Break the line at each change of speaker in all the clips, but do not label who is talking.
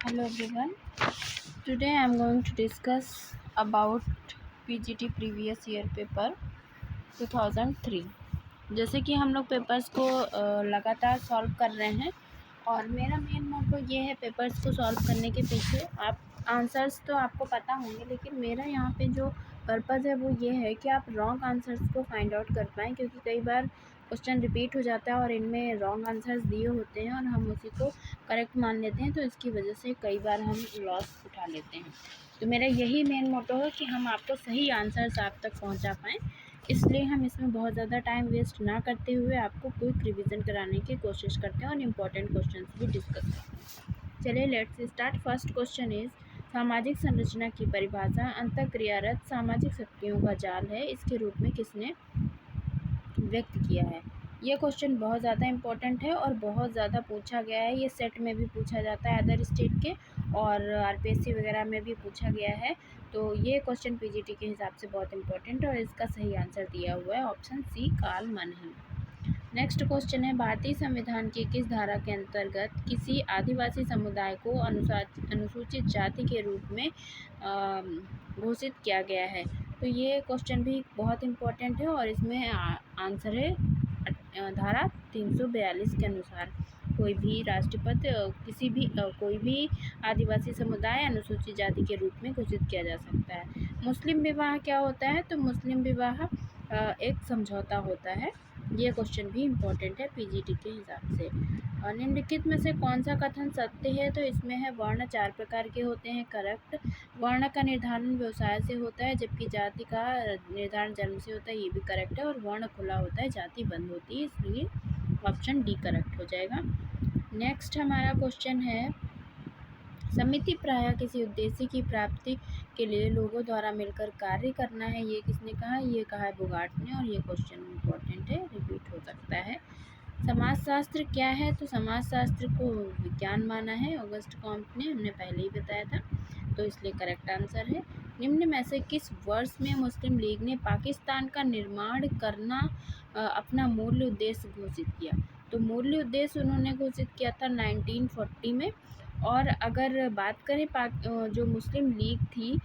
Hello everyone. Today I am going to discuss about PGT previous year paper 2003। जैसे कि हम लोग papers को लगातार सॉल्व कर रहे हैं और मेरा मेन मोटो ये है पेपर्स को सॉल्व करने के पीछे। आप आंसर्स तो आपको पता होंगे, लेकिन मेरा यहाँ पे जो पर्पज़ है वो ये है कि आप रॉन्ग आंसर्स को फाइंड आउट कर पाएँ, क्योंकि कई बार क्वेश्चन रिपीट हो जाता है और इनमें रॉन्ग आंसर्स दिए होते हैं और हम उसी को करेक्ट मान लेते हैं, तो इसकी वजह से कई बार हम लॉस उठा लेते हैं। तो मेरा यही मेन मोटो है कि हम आपको सही आंसर्स आप तक पहुंचा पाएँ, इसलिए हम इसमें बहुत ज़्यादा टाइम वेस्ट ना करते हुए आपको क्विक रिवीजन कराने की कोशिश करते हैं और इम्पोर्टेंट क्वेश्चंस भी डिस्कस करते हैं। चलिए let's start. First question is सामाजिक संरचना की परिभाषा अंतःक्रियारत सामाजिक शक्तियों का जाल है, इसके रूप में किसने व्यक्त किया है। ये क्वेश्चन बहुत ज़्यादा इम्पोर्टेंट है और बहुत ज़्यादा पूछा गया है। ये सेट में भी पूछा जाता है अदर स्टेट के, और आरपीएससी वगैरह में भी पूछा गया है। तो ये क्वेश्चन पीजीटी के हिसाब से बहुत इम्पोर्टेंट है और इसका सही आंसर दिया हुआ है ऑप्शन सी कार्ल मनन। नेक्स्ट क्वेश्चन है भारतीय संविधान की किस धारा के अंतर्गत किसी आदिवासी समुदाय को अनुसूचित जाति के रूप में घोषित किया गया है। तो ये क्वेश्चन भी बहुत इम्पोर्टेंट है और इसमें आंसर है धारा 342 के अनुसार कोई भी राष्ट्रपति किसी भी कोई भी आदिवासी समुदाय अनुसूचित जाति के रूप में घोषित किया जा सकता है। मुस्लिम विवाह क्या होता है? तो मुस्लिम विवाह एक समझौता होता है। ये क्वेश्चन भी इम्पोर्टेंट है पीजीटी के हिसाब से। निम्नलिखित में से कौन सा कथन सत्य है? तो इसमें है वर्ण 4 प्रकार के होते हैं, करेक्ट। वर्ण का निर्धारण व्यवसाय से होता है, जबकि जाति का निर्धारण जन्म से होता है, ये भी करेक्ट है। और वर्ण खुला होता है, जाति बंद होती है, इसलिए ऑप्शन डी करेक्ट हो जाएगा। नेक्स्ट हमारा क्वेश्चन है समिति प्रायः किसी उद्देश्य की प्राप्ति के लिए लोगों द्वारा मिलकर कार्य करना है, ये किसने कहा? ये कहा है बोगार्ट ने, और ये क्वेश्चन इम्पोर्टेंट है, रिपीट हो सकता है। समाजशास्त्र क्या है? तो समाजशास्त्र को विज्ञान माना है ऑगस्ट कॉम्ट ने, हमने पहले ही बताया था, तो इसलिए करेक्ट आंसर है। निम्न में से किस वर्ष में मुस्लिम लीग ने पाकिस्तान का निर्माण करना अपना मूल उद्देश्य घोषित किया? तो मूल उद्देश्य उन्होंने घोषित किया था 1940 में। और अगर बात करें जो मुस्लिम लीग थी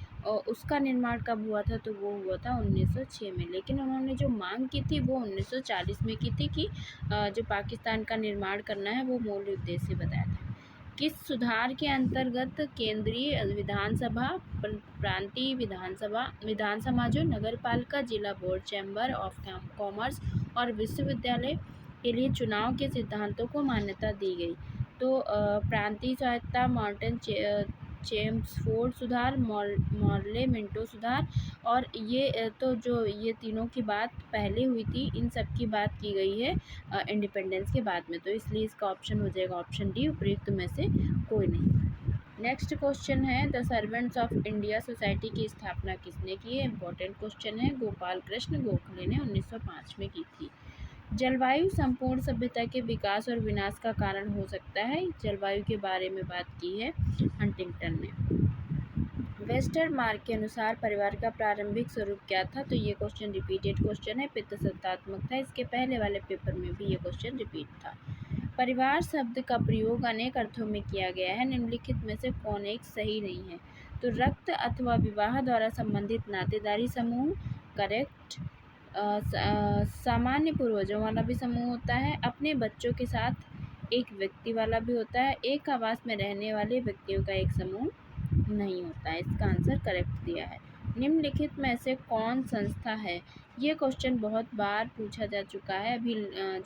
उसका निर्माण कब हुआ था? तो वो हुआ था 1906 में, लेकिन उन्होंने जो मांग की थी वो 1940 में की थी कि जो पाकिस्तान का निर्माण करना है वो मूल उद्देश्य बताया था। किस सुधार के अंतर्गत केंद्रीय विधानसभा, प्रांतीय विधान समाजों, नगरपालिका, जिला बोर्ड, चैम्बर ऑफ कॉमर्स और विश्वविद्यालय के लिए चुनाव के सिद्धांतों को मान्यता दी गई? तो प्रांतीय स्वायत्तता, मॉर्टन चेम्सफोर्ड सुधार, मॉर्ले मिंटो सुधार, और ये तो जो ये तीनों की बात पहले हुई थी, इन सब की बात की गई है इंडिपेंडेंस के बाद में, तो इसलिए इसका ऑप्शन हो जाएगा ऑप्शन डी, उपयुक्त में से कोई नहीं। नेक्स्ट क्वेश्चन है the servants of India society की स्थापना किसने की है? इंपॉर्टेंट क्वेश्चन है। गोपाल कृष्ण गोखले ने 1905 में की थी। जलवायु संपूर्ण सभ्यता के विकास और विनाश का कारण हो सकता है, जलवायु के बारे में बात की है हंटिंगटन ने। वेस्टरमार्क के अनुसार परिवार का प्रारंभिक स्वरूप क्या था? तो ये क्वेश्चन रिपीटेड क्वेश्चन है, पितृसत्तात्मक था, इसके पहले वाले पेपर में भी ये क्वेश्चन रिपीट था। परिवार शब्द का प्रयोग अनेक अर्थों में किया गया है, निम्नलिखित में से कौन एक सही नहीं है? तो रक्त अथवा विवाह द्वारा संबंधित नातेदारी समूह, करेक्ट। सामान्य पूर्वजों वाला भी समूह होता है, अपने बच्चों के साथ एक व्यक्ति वाला भी होता है, एक आवास में रहने वाले व्यक्तियों का एक समूह नहीं होता है, इसका आंसर करेक्ट दिया है। निम्नलिखित में से कौन संस्था है? ये क्वेश्चन बहुत बार पूछा जा चुका है, अभी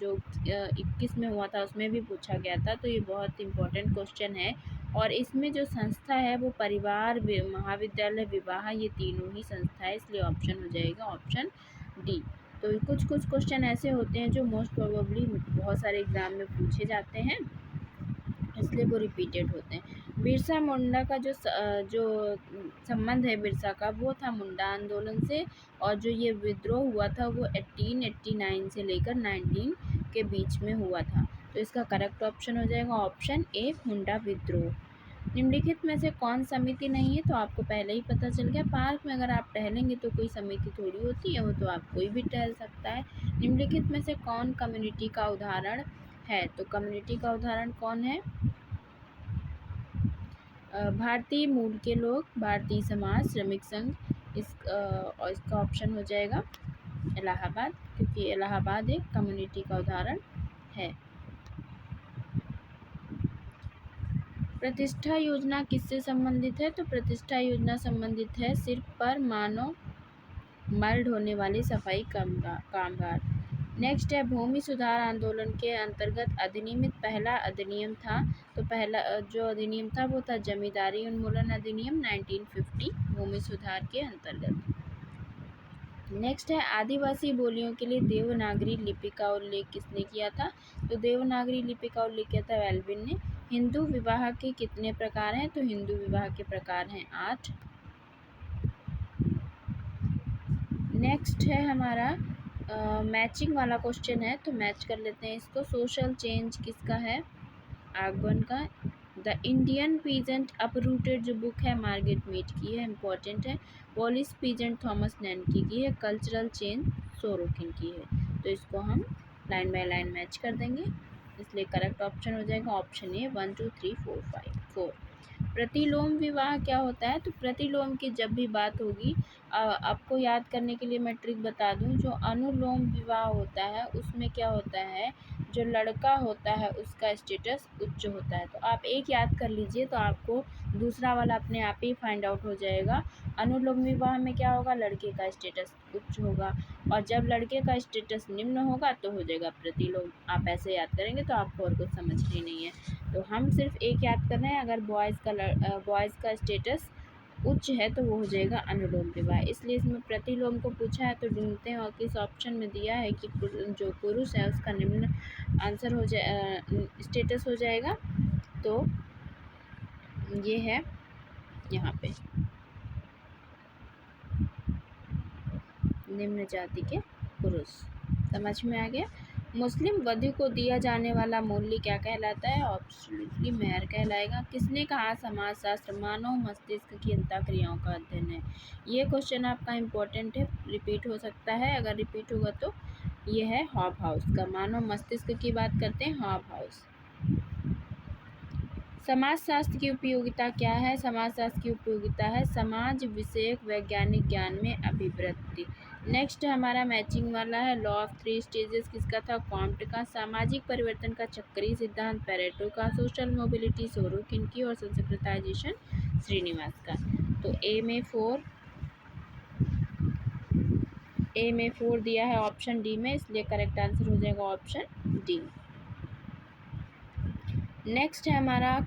जो 21 में हुआ था उसमें भी पूछा गया था, तो ये बहुत इम्पोर्टेंट क्वेश्चन है। और इसमें जो संस्था है वो परिवार, महाविद्यालय, विवाह, ये तीनों ही संस्था है, इसलिए ऑप्शन हो जाएगा ऑप्शन डी। तो कुछ क्वेश्चन ऐसे होते हैं जो मोस्ट प्रोबेबली बहुत सारे एग्जाम में पूछे जाते हैं, इसलिए वो रिपीटेड होते हैं। बिरसा मुंडा का जो संबंध है बिरसा का, वो था मुंडा आंदोलन से, और जो ये विद्रोह हुआ था वो 1889 से लेकर 19 के बीच में हुआ था, तो इसका करेक्ट ऑप्शन हो जाएगा ऑप्शन ए, मुंडा विद्रोह। निम्नलिखित में से कौन समिति नहीं है? तो आपको पहले ही पता चल गया, पार्क में अगर आप टहलेंगे तो कोई समिति थोड़ी होती है, वो तो आप कोई भी टहल सकता है। निम्नलिखित में से कौन कम्युनिटी का उदाहरण है? तो कम्युनिटी का उदाहरण कौन है? भारतीय मूल के लोग, भारतीय समाज, श्रमिक संघ, और इसका ऑप्शन हो जाएगा इलाहाबाद, क्योंकि इलाहाबाद एक कम्युनिटी का उदाहरण है। प्रतिष्ठा योजना किससे संबंधित है? तो प्रतिष्ठा योजना संबंधित है सिर्फ पर मानव मर्ड होने वाले सफाई कामगार। नेक्स्ट है भूमि सुधार आंदोलन के अंतर्गत अधिनियमित पहला अधिनियम था। तो पहला जो अधिनियम था वो था जमींदारी उन्मूलन अधिनियम 1950 भूमि सुधार के अंतर्गत। नेक्स्ट है आदिवासी बोलियों के लिए देवनागरी लिपि का उल्लेख किसने किया था? तो देवनागरी लिपि का उल्लेख किया था एल्विन ने। हिंदू विवाह के कितने प्रकार हैं? तो हिंदू विवाह के प्रकार हैं 8। नेक्स्ट है हमारा मैचिंग वाला क्वेश्चन है, तो मैच कर लेते हैं इसको। सोशल चेंज किसका है? आगबन का। द इंडियन पीजेंट अपरूटेड जो बुक है मार्गरेट मीड की है, इंपॉर्टेंट है। वॉलिस पीजेंट थॉमस नैनकी की है। कल्चरल चेंज सोरोकिन की है। तो इसको हम लाइन बाय लाइन मैच कर देंगे, इसलिए करेक्ट ऑप्शन हो जाएगा ऑप्शन ए 1 2 3 4 5 4। प्रतिलोम विवाह क्या होता है? तो प्रतिलोम की जब भी बात होगी, आपको याद करने के लिए मैं ट्रिक बता दूं, जो अनुलोम विवाह होता है उसमें क्या होता है, जो लड़का होता है उसका स्टेटस उच्च होता है। तो आप एक याद कर लीजिए तो आपको दूसरा वाला अपने आप ही फाइंड आउट हो जाएगा। अनुलोम विवाह में क्या होगा, लड़के का स्टेटस उच्च होगा, और जब लड़के का स्टेटस निम्न होगा तो हो जाएगा प्रतिलोम। आप ऐसे याद करेंगे तो आपको और कुछ समझनी नहीं है। तो हम सिर्फ एक याद कर रहे हैं, अगर बॉयज़ का स्टेटस उच्च है तो वो हो जाएगा अनुलोम विवाह। इसलिए इसमें प्रतिलोम को पूछा है तो ढूंढते हैं, और किस ऑप्शन में दिया है कि जो पुरुष है उसका निम्न आंसर हो जाए स्टेटस हो जाएगा, तो ये है यहाँ पे निम्न जाति के पुरुष। समझ में आ गया? मुस्लिम वधु को दिया जाने वाला मूल्य क्या कहलाता है? ऑब्सोल्युटली मेहर कहलाएगा। किसने कहा समाजशास्त्र मानव मस्तिष्क की अंतःक्रियाओं का अध्ययन है? ये क्वेश्चन आपका इम्पोर्टेंट है, रिपीट हो सकता है। अगर रिपीट होगा तो ये है हॉबहाउस का। मानव मस्तिष्क की बात करते हैं हॉबहाउस। समाजशास्त्र की उपयोगिता क्या है? समाजशास्त्र की उपयोगिता है समाज विषयक वैज्ञानिक ज्ञान में अभिवृद्धि। नेक्स्ट हमारा मैचिंग वाला है लॉ ऑफ 3 स्टेजेस किसका था? कॉम्ट का। सामाजिक परिवर्तन का चक्रीय सिद्धांत पेरेटो का। सोशल मोबिलिटी सोरोकिन की, और संस्कृताइजेशन श्रीनिवास का। तो ए में 4 दिया है ऑप्शन डी में, इसलिए करेक्ट आंसर हो जाएगा ऑप्शन डी। नेक्स्ट है हमारा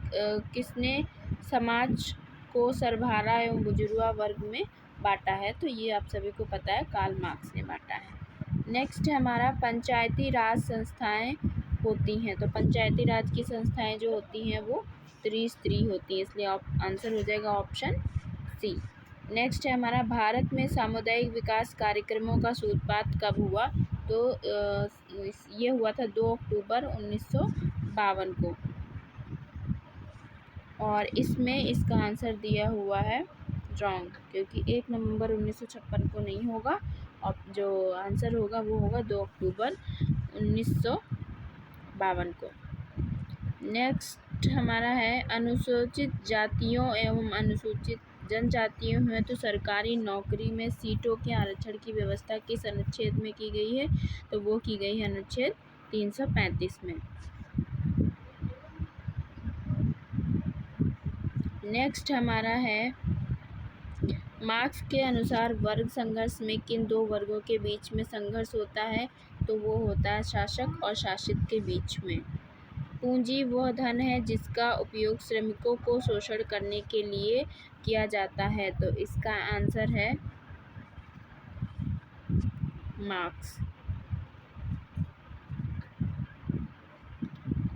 किसने समाज को सर्वहारा एवं बुजुर्गा वर्ग में बांटा है? तो ये आप सभी को पता है, कार्ल मार्क्स ने बांटा है। नेक्स्ट है हमारा पंचायती राज संस्थाएं होती हैं, तो पंचायती राज की संस्थाएं जो होती हैं वो त्रिस्तरीय होती हैं, इसलिए आंसर हो जाएगा ऑप्शन सी। नेक्स्ट है हमारा भारत में सामुदायिक विकास कार्यक्रमों का सूत्रपात कब हुआ? तो ये हुआ था 2 अक्टूबर 1952 को, और इसमें इसका आंसर दिया हुआ है रॉन्ग, क्योंकि 1 नवंबर 1956 को नहीं होगा, और जो आंसर होगा वो होगा 2 अक्टूबर 1952 को। नेक्स्ट हमारा है अनुसूचित जातियों एवं अनुसूचित जनजातियों में तो सरकारी नौकरी में सीटों के आरक्षण की व्यवस्था किस अनुच्छेद में की गई है? तो वो की गई है अनुच्छेद 335 में। नेक्स्ट हमारा है मार्क्स के अनुसार वर्ग संघर्ष में किन 2 वर्गों के बीच में संघर्ष होता है? तो वो होता है शासक और शासित के बीच में। पूंजी वह धन है जिसका उपयोग श्रमिकों को शोषण करने के लिए किया जाता है, तो इसका आंसर है मार्क्स।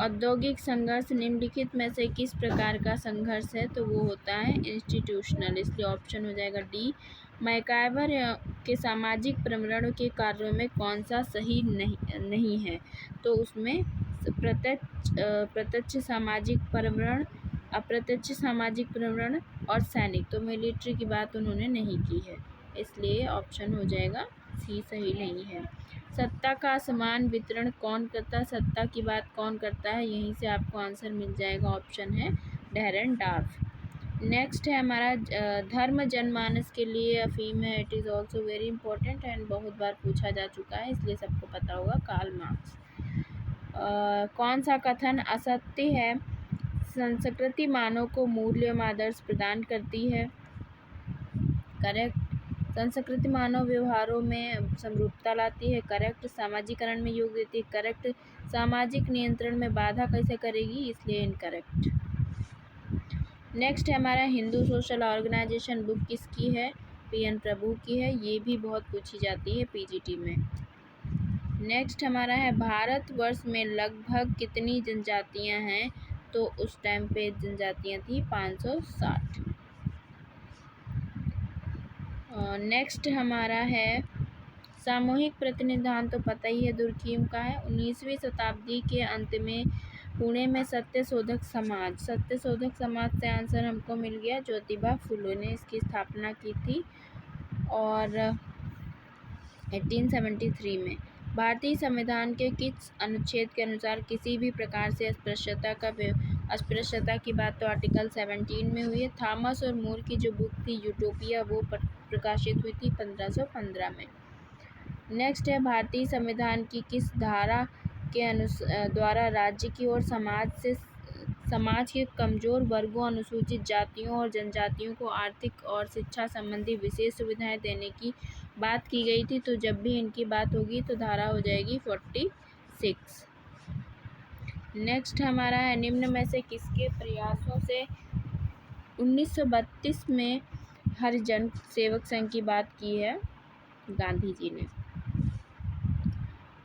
औद्योगिक संघर्ष निम्नलिखित में से किस प्रकार का संघर्ष है? तो वो होता है इंस्टीट्यूशनल, इसलिए ऑप्शन हो जाएगा डी। मैकाइवर के सामाजिक प्रमरण के कार्यों में कौन सा सही नहीं है? तो उसमें प्रत्यक्ष सामाजिक प्रमरण, अप्रत्यक्ष सामाजिक प्रमरण और सैनिक, तो मिलिट्री की बात उन्होंने नहीं की है, इसलिए ऑप्शन हो जाएगा सी सही नहीं है। सत्ता का समान वितरण कौन करता है? सत्ता की बात कौन करता है? यहीं से आपको आंसर मिल जाएगा, ऑप्शन है डेरेनडार्फ। नेक्स्ट है हमारा धर्म जनमानस के लिए अफीम है, it is also very important and बहुत बार पूछा जा चुका है, इसलिए सबको पता होगा, कार्ल मार्क्स। कौन सा कथन असत्य है? संस्कृति मानव को मूल्य एवं आदर्श प्रदान करती है, करेक्ट। संस्कृति मानव व्यवहारों में समरूपता लाती है, करेक्ट। सामाजिकरण में योग देती है, करेक्ट। सामाजिक नियंत्रण में बाधा कैसे करेगी, इसलिए इनकरेक्ट। नेक्स्ट है हमारा हिंदू सोशल ऑर्गेनाइजेशन बुक किसकी है? PN प्रभु की है, ये भी बहुत पूछी जाती है PGT में। नेक्स्ट हमारा है भारतवर्ष में लगभग कितनी जनजातियां हैं? तो उस टाइम पे जनजातियां थी 560। नेक्स्ट हमारा है सामूहिक प्रतिनिधान, तो पता ही है दुर्खीम का है। 19वीं शताब्दी के अंत में पुणे में सत्यशोधक समाज से आंसर हमको मिल गया। ज्योतिबा फुले ने इसकी स्थापना की थी और 1873 में। भारतीय संविधान के किस अनुच्छेद के अनुसार किसी भी प्रकार से अस्पृश्यता की बात तो आर्टिकल 17 में हुई है। थॉमस और मूर की जो बुक थी यूटोपिया, वो प्रकाशित हुई थी 1515 में। नेक्स्ट है भारतीय संविधान की किस धारा के द्वारा राज्य की और समाज के कमजोर वर्गों, अनुसूचित जातियों और जनजातियों को आर्थिक और शिक्षा संबंधी विशेष सुविधाएं देने की बात की गई थी? तो जब भी इनकी बात होगी तो धारा हो जाएगी 46। नेक्स्ट हमारा है निम्न में से किसके प्रयासों से 1932 में हरिजन सेवक संघ की बात की है? गांधी जी ने।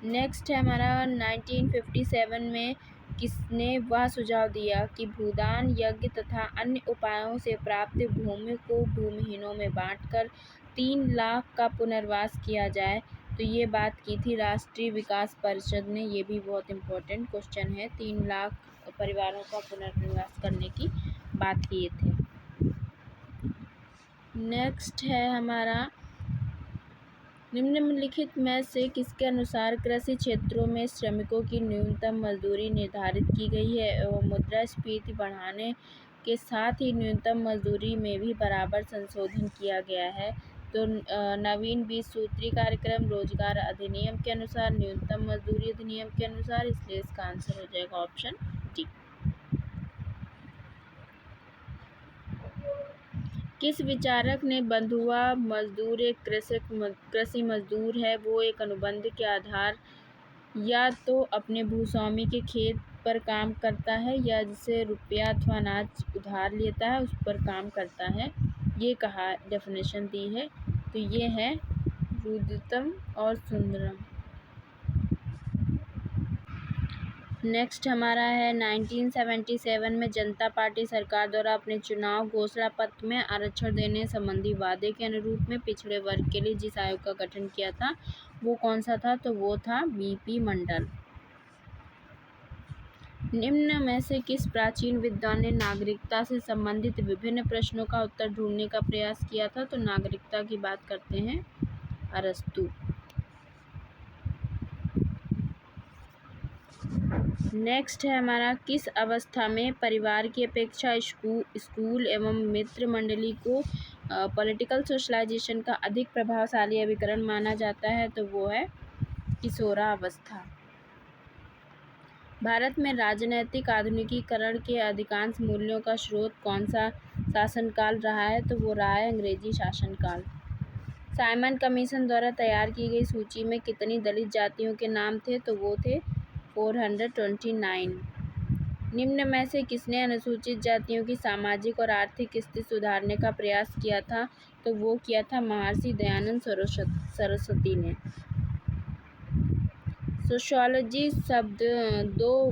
नेक्स्ट है हमारा 1957 में किसने वह सुझाव दिया कि भूदान, यज्ञ तथा अन्य उपायों से प्राप्त भूमि को भूमिहीनों में बांटकर 3 लाख का पुनर्वास किया जाए? तो ये बात की थी राष्ट्रीय विकास परिषद ने, ये भी बहुत इम्पोर्टेंट क्वेश्चन है। 3 लाख परिवारों का पुनर्वास करने की बात किए थे। नेक्स्ट है हमारा निम्नलिखित में से किसके अनुसार कृषि क्षेत्रों में श्रमिकों की न्यूनतम मजदूरी निर्धारित की गई है एवं मुद्रास्फीति बढ़ाने के साथ ही न्यूनतम मजदूरी में भी बराबर संशोधन किया गया है? तो नवीन 20 सूत्री कार्यक्रम रोजगार अधिनियम के अनुसार, न्यूनतम मजदूरी अधिनियम के अनुसार, इसलिए इसका आंसर हो जाएगा ऑप्शन डी। किस विचारक ने बंधुआ मजदूर एक कृषि मजदूर है, वो एक अनुबंध के आधार या तो अपने भूस्वामी के खेत पर काम करता है या जिसे रुपया अथवा अनाज उधार लेता है उस पर काम करता है, ये कहा डेफिनेशन दी है। तो ये है रुदितम और सुंदरम। नेक्स्ट हमारा है 1977 में जनता पार्टी सरकार द्वारा अपने चुनाव घोषणा पत्र में आरक्षण देने संबंधी वादे के अनुरूप में पिछड़े वर्ग के लिए जिस आयोग का गठन किया था वो कौन सा था? तो वो था BP मंडल। निम्न में से किस प्राचीन विद्वान ने नागरिकता से संबंधित विभिन्न प्रश्नों का उत्तर ढूंढने का प्रयास किया था? तो नागरिकता की बात करते हैं अरस्तु। नेक्स्ट है हमारा किस अवस्था में परिवार की अपेक्षा स्कूल एवं मित्र मंडली को पॉलिटिकल सोशलाइजेशन का अधिक प्रभावशाली अभिकरण माना जाता है? तो वो है किशोरावस्था। भारत में राजनैतिक आधुनिकीकरण के अधिकांश मूल्यों का स्रोत कौन सा शासनकाल रहा है? तो वो रहा है अंग्रेजी शासनकाल। साइमन कमीशन द्वारा तैयार की गई सूची में कितनी दलित जातियों के नाम थे? तो वो थे 429। निम्न में से किसने अनुसूचित जातियों की सामाजिक और आर्थिक स्थिति सुधारने का प्रयास किया था? तो वो किया था महर्षि दयानंद सरस्वती ने। सोशियोलॉजी शब्द दो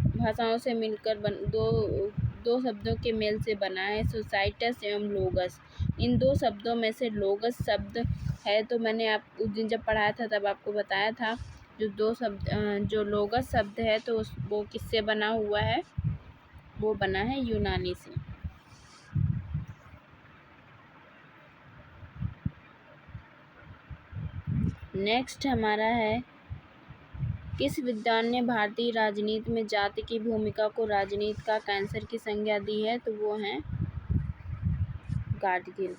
भाषाओं से मिलकर दो शब्दों के मेल से बना है, सोसाइटस एवं लोगस। इन 2 शब्दों में से लोगस शब्द है, तो मैंने उस दिन जब पढ़ाया था तब आपको बताया था जो लोगस शब्द है तो वो किससे बना हुआ है? वो बना है यूनानी से। नेक्स्ट हमारा है किस विद्वान ने भारतीय राजनीति में जाति की भूमिका को राजनीति का कैंसर की संज्ञा दी है? तो वो हैं गाडगिल।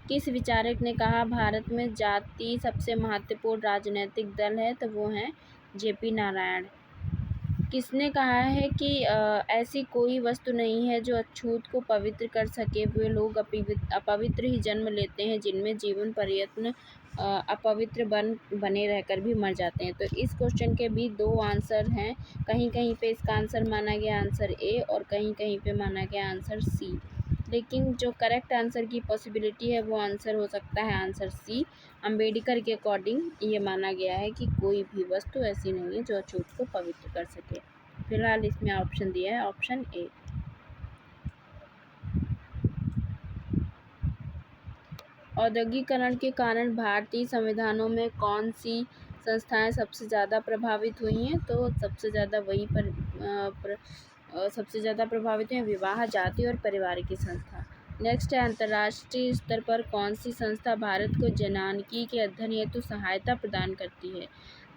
किस विचारक ने कहा भारत में जाति सबसे महत्वपूर्ण राजनीतिक दल है? तो वो हैं जेपी नारायण। किसने कहा है कि ऐसी कोई वस्तु नहीं है जो अछूत को पवित्र कर सके? वे लोग अपवित्र ही जन्म लेते हैं जिनमें जीवन पर्यंत अपवित्र बने रहकर भी मर जाते हैं। तो इस क्वेश्चन के भी दो आंसर हैं। कहीं कहीं पे इसका आंसर माना गया आंसर ए और कहीं कहीं पे माना गया आंसर सी, लेकिन जो करेक्ट आंसर की पॉसिबिलिटी है वो आंसर हो सकता है आंसर सी। अम्बेडकर के अकॉर्डिंग ये माना गया है कि कोई भी वस्तु ऐसी नहीं है जो अछूत को पवित्र कर सके। फिलहाल इसमें ऑप्शन दिया है ऑप्शन ए। औद्योगिकरण के कारण भारतीय संविधानों में कौन सी संस्थाएं सबसे ज़्यादा प्रभावित हुई हैं? तो सबसे ज़्यादा वही सबसे ज़्यादा प्रभावित हैं विवाह, जाति और परिवार की संस्था। नेक्स्ट है अंतर्राष्ट्रीय स्तर पर कौन सी संस्था भारत को जनानकी के अध्ययन हेतु सहायता प्रदान करती है?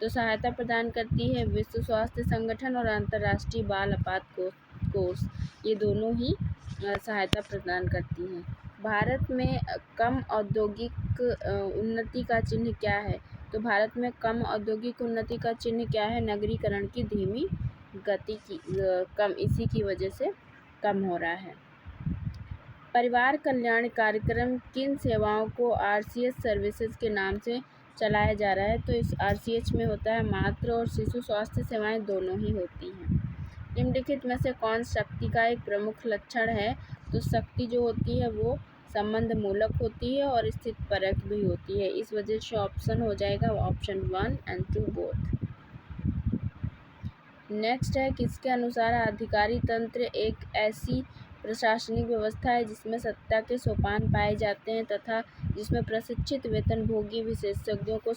तो सहायता प्रदान करती है विश्व स्वास्थ्य संगठन और अंतर्राष्ट्रीय बाल आपात कोष। ये दोनों ही सहायता प्रदान करती हैं। भारत में कम औद्योगिक उन्नति का चिन्ह क्या है? तो भारत में कम औद्योगिक उन्नति का चिन्ह क्या है? नगरीकरण की धीमी गति की कम, इसी की वजह से कम हो रहा है। परिवार कल्याण कार्यक्रम किन सेवाओं को आरसीएच सर्विसेज के नाम से चलाया जा रहा है? तो इस आरसीएच में होता है मातृ और शिशु स्वास्थ्य सेवाएं दोनों ही होती हैं। निम्नलिखित में से कौन शक्ति का एक प्रमुख लक्षण है? तो शक्ति जो होती है वो संबंध मूलक होती है और स्थितपरक भी होती है। इस वजह से ऑप्शन हो जाएगा ऑप्शन 1 and 2 बोथ। नेक्स्ट है किसके अनुसार अधिकारी तंत्र एक ऐसी प्रशासनिक व्यवस्था है जिसमें सत्ता के सोपान पाए जाते हैं तथा जिसमें प्रशिक्षित वेतनभोगी विशेषज्ञों को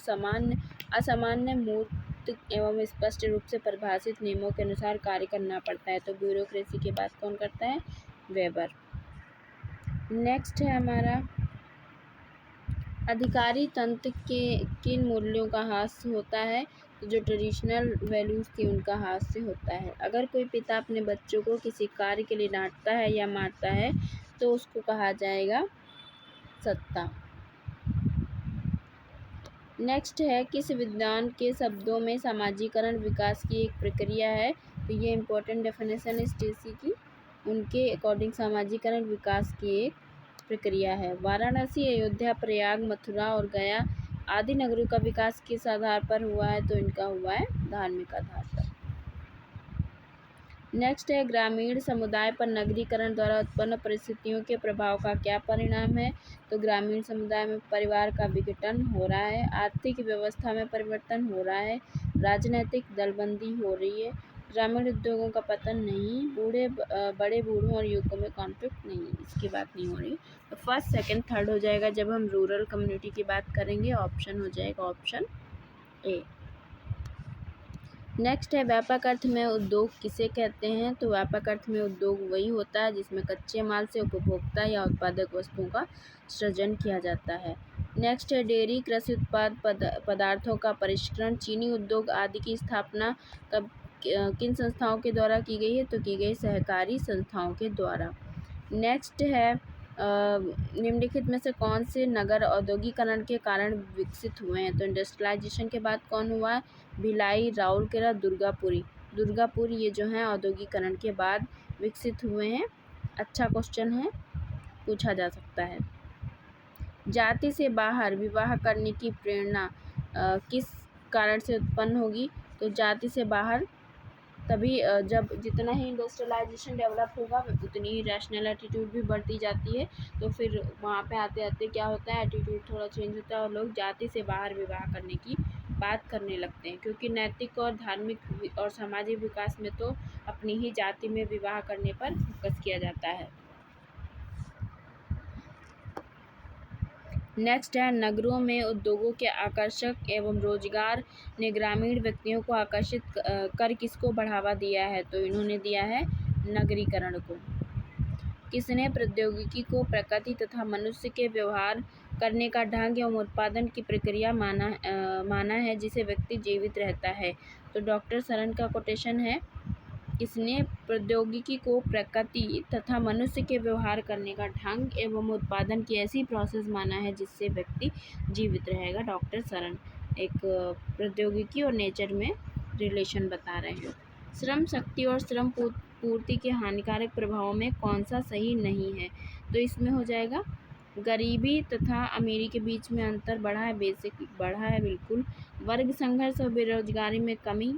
असामान्य मूर्त एवं स्पष्ट रूप से परिभाषित नियमों के अनुसार कार्य करना पड़ता है। तो ब्यूरोक्रेसी की बात कौन करता है? वेबर। नेक्स्ट है हमारा अधिकारी तंत्र के किन मूल्यों का ह्रास होता है? तो जो ट्रेडिशनल वैल्यूज़ थी उनका ह्रास होता है। अगर कोई पिता अपने बच्चों को किसी कार्य के लिए डांटता है या मारता है तो उसको कहा जाएगा सत्ता। नेक्स्ट है किस विद्वान के शब्दों में सामाजिकरण विकास की एक प्रक्रिया है? तो ये इम्पोर्टेंट डेफिनेशन है स्टेसी की। उनके अकॉर्डिंग सामाजिकरण विकास की एक प्रक्रिया है। वाराणसी, अयोध्या, प्रयाग, मथुरा और गया आदि नगरों का विकास किस आधार पर हुआ है? तो इनका हुआ है धार्मिक आधार पर। नेक्स्ट है ग्रामीण समुदाय पर नगरीकरण द्वारा उत्पन्न परिस्थितियों के प्रभाव का क्या परिणाम है? तो ग्रामीण समुदाय में परिवार का विघटन हो रहा है, आर्थिक व्यवस्था में परिवर्तन हो रहा है, राजनीतिक दलबंदी हो रही है, ग्रामीण उद्योगों का पतन नहीं, बड़े बूढ़ों और युवकों में कॉन्फ्लिक्ट नहीं, इसकी बात नहीं हो रही। तो फर्स्ट सेकंड थर्ड हो जाएगा जब हम रूरल कम्युनिटी की बात करेंगे। ऑप्शन हो जाएगा ऑप्शन ए। नेक्स्ट है व्यापक अर्थ में उद्योग किसे कहते हैं? तो व्यापक अर्थ में उद्योग वही होता है जिसमें कच्चे माल से उपभोक्ता या उत्पादक वस्तुओं का सृजन किया जाता है। नेक्स्ट है डेयरी, कृषि उत्पाद पदार्थों का परिष्करण, चीनी उद्योग आदि की स्थापना किन संस्थाओं के द्वारा की गई है? तो की गई सहकारी संस्थाओं के द्वारा। नेक्स्ट है निम्नलिखित में से कौन से नगर औद्योगिकरण के कारण विकसित हुए हैं? तो इंडस्ट्रियलाइजेशन के बाद कौन हुआ है? भिलाई, राउरकेला, दुर्गापुर ये जो हैं औद्योगिकरण के बाद विकसित हुए हैं। अच्छा क्वेश्चन है, पूछा जा सकता है। जाति से बाहर विवाह करने की प्रेरणा किस कारण से उत्पन्न होगी? तो जाति से बाहर तभी जब जितना ही इंडस्ट्रियलाइजेशन डेवलप होगा उतनी ही रैशनल एटीट्यूड भी बढ़ती जाती है। तो फिर वहाँ पे आते आते क्या होता है, एटीट्यूड थोड़ा चेंज होता है और लोग जाति से बाहर विवाह करने की बात करने लगते हैं, क्योंकि नैतिक और धार्मिक और सामाजिक विकास में तो अपनी ही जाति में विवाह करने पर फोकस किया जाता है। नेक्स्ट है नगरों में उद्योगों के आकर्षक एवं रोजगार ने ग्रामीण व्यक्तियों को आकर्षित कर किसको बढ़ावा दिया है? तो इन्होंने दिया है नगरीकरण को। किसने प्रौद्योगिकी को प्रकृति तथा मनुष्य के व्यवहार करने का ढंग एवं उत्पादन की प्रक्रिया माना है जिसे व्यक्ति जीवित रहता है? तो डॉक्टर शरण का कोटेशन है इसने प्रौद्योगिकी को प्रकृति तथा मनुष्य के व्यवहार करने का ढंग एवं उत्पादन की ऐसी प्रोसेस माना है जिससे व्यक्ति जीवित रहेगा। डॉक्टर शरण एक प्रौद्योगिकी और नेचर में रिलेशन बता रहे हैं। श्रम शक्ति और श्रम पूर्ति के हानिकारक प्रभावों में कौन सा सही नहीं है? तो इसमें हो जाएगा गरीबी तथा अमीरी के बीच में अंतर बढ़ा है, बढ़ा है बिल्कुल। वर्ग संघर्ष और बेरोजगारी में कमी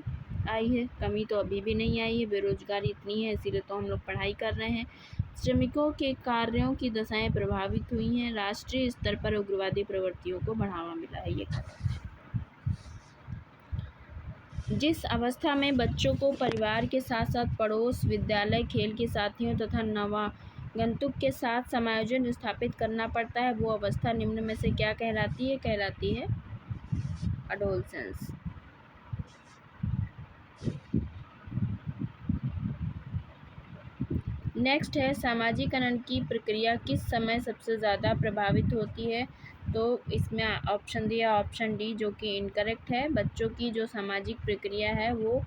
आई है, कमी तो अभी भी नहीं आई है, बेरोजगारी इतनी है इसीलिए तो हम लोग पढ़ाई कर रहे हैं। श्रमिकों के कार्यों की दशाएं प्रभावित हुई हैं। राष्ट्रीय स्तर पर उग्रवादी प्रवृत्तियों को बढ़ावा मिला है। ये जिस अवस्था में बच्चों को परिवार के साथ साथ पड़ोस, विद्यालय, खेल के साथियों तथा नवागंतुक के साथ समायोजन स्थापित करना पड़ता है, वो अवस्था निम्न में से क्या कहलाती है? कहलाती है एडोलसेंस। नेक्स्ट है सामाजिकरण की प्रक्रिया किस समय सबसे ज़्यादा प्रभावित होती है? तो इसमें ऑप्शन दिया ऑप्शन डी, जो कि इनकरेक्ट है। बच्चों की जो सामाजिक प्रक्रिया है वो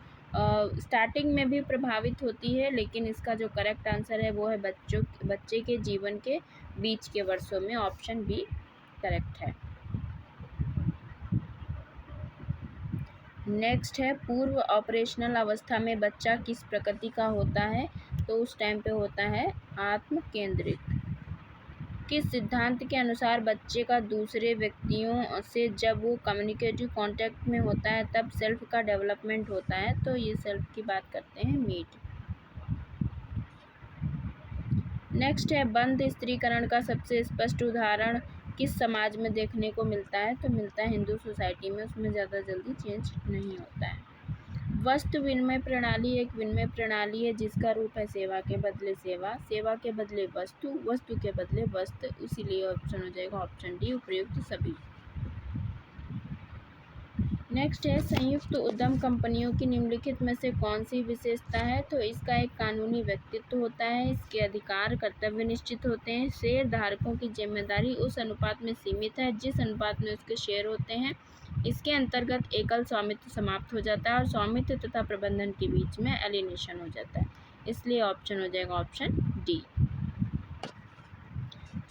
स्टार्टिंग में भी प्रभावित होती है, लेकिन इसका जो करेक्ट आंसर है वो है बच्चे के जीवन के बीच के वर्षों में। ऑप्शन बी करेक्ट है। नेक्स्ट है पूर्व ऑपरेशनल अवस्था में बच्चा किस प्रकृति का होता है? तो उस टाइम पे होता है आत्म केंद्रित। किस सिद्धांत के अनुसार बच्चे का दूसरे व्यक्तियों से जब वो कम्युनिकेटिव कांटेक्ट में होता है तब सेल्फ का डेवलपमेंट होता है? तो ये सेल्फ की बात करते हैं मीट। नेक्स्ट है बंध स्त्रीकरण का सबसे स्पष्ट उदाहरण किस समाज में देखने को मिलता है? तो मिलता है हिंदू सोसाइटी में, उसमें ज़्यादा जल्दी चेंज नहीं होता है। वस्तु विनिमय प्रणाली एक विनिमय प्रणाली है जिसका रूप है सेवा के बदले सेवा, सेवा के बदले वस्तु, वस्तु के बदले वस्त्र, इसीलिए ऑप्शन हो जाएगा ऑप्शन डी उपयुक्त सभी। नेक्स्ट है संयुक्त उद्यम कंपनियों की निम्नलिखित में से कौन सी विशेषता है? तो इसका एक कानूनी व्यक्तित्व होता है, इसके अधिकार कर्तव्य निश्चित होते हैं, शेयर धारकों की जिम्मेदारी उस अनुपात में सीमित है जिस अनुपात में उसके शेयर होते हैं, इसके अंतर्गत एकल स्वामित्व समाप्त हो जाता है और स्वामित्व तथा प्रबंधन के बीच में एलिनेशन हो जाता है, इसलिए ऑप्शन हो जाएगा ऑप्शन डी।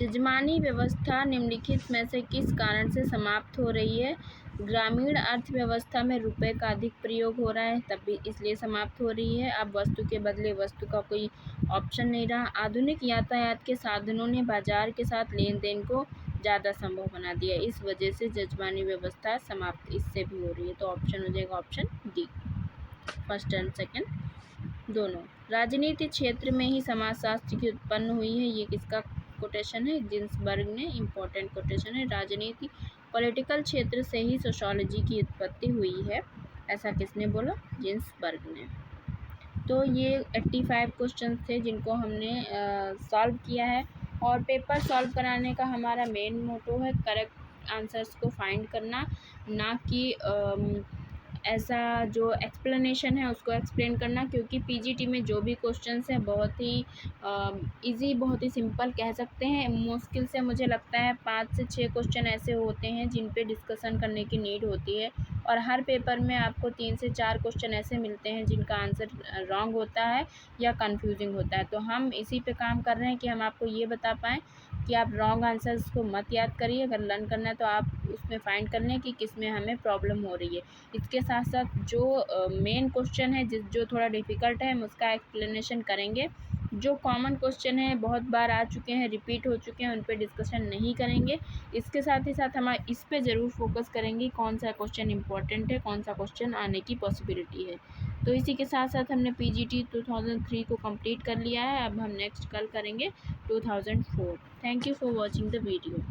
यजमानी व्यवस्था निम्नलिखित में से किस कारण से समाप्त हो रही है? ग्रामीण अर्थव्यवस्था में रुपए का अधिक प्रयोग हो रहा है तब भी इसलिए समाप्त हो रही है। अब वस्तु के बदले वस्तु का कोई ऑप्शन नहीं रहा। आधुनिक यातायात के साधनों ने बाजार के साथ लेन देन को ज़्यादा संभव बना दिया, इस वजह से यजमानी व्यवस्था समाप्त इससे भी हो रही है। तो ऑप्शन हो जाएगा option D, first and second दोनों। राजनीति क्षेत्र में ही समाजशास्त्र की उत्पन्न हुई है, ये किसका कोटेशन है? जिन्सबर्ग ने, इम्पोर्टेंट कोटेशन है। राजनीति पॉलिटिकल क्षेत्र से ही सोशियोलॉजी की उत्पत्ति हुई है, ऐसा किसने बोला? जिन्सबर्ग ने। तो ये 85 क्वेश्चन थे जिनको हमने सॉल्व किया है, और पेपर सॉल्व कराने का हमारा मेन मोटो है करेक्ट आंसर्स को फाइंड करना, ना कि ऐसा जो एक्सप्लेनेशन है उसको एक्सप्लेन करना, क्योंकि पीजीटी में जो भी क्वेश्चंस हैं बहुत ही इजी, बहुत ही सिंपल कह सकते हैं। मुश्किल से मुझे लगता है 5 से 6 क्वेश्चन ऐसे होते हैं जिन पे डिस्कशन करने की नीड होती है, और हर पेपर में आपको 3 से 4 क्वेश्चन ऐसे मिलते हैं जिनका आंसर रॉन्ग होता है या कन्फ्यूजिंग होता है। तो हम इसी पे काम कर रहे हैं कि हम आपको ये बता पाएँ कि आप रॉन्ग आंसर्स को मत याद करिए, अगर लर्न करना है तो आप उसमें फाइंड कर लें कि किस में हमें प्रॉब्लम हो रही है। इसके साथ साथ जो मेन क्वेश्चन है जो थोड़ा डिफ़िकल्ट है हम उसका एक्सप्लेनेशन करेंगे। जो कॉमन क्वेश्चन है बहुत बार आ चुके हैं, रिपीट हो चुके हैं, उन पे डिस्कशन नहीं करेंगे। इसके साथ ही साथ हम इस पे ज़रूर फोकस करेंगे कौन सा क्वेश्चन इंपॉर्टेंट है, कौन सा क्वेश्चन आने की पॉसिबिलिटी है। तो इसी के साथ साथ हमने पीजीटी 2003 को कंप्लीट कर लिया है। अब हम नेक्स्ट कल करेंगे 2004। Thank you for watching the video.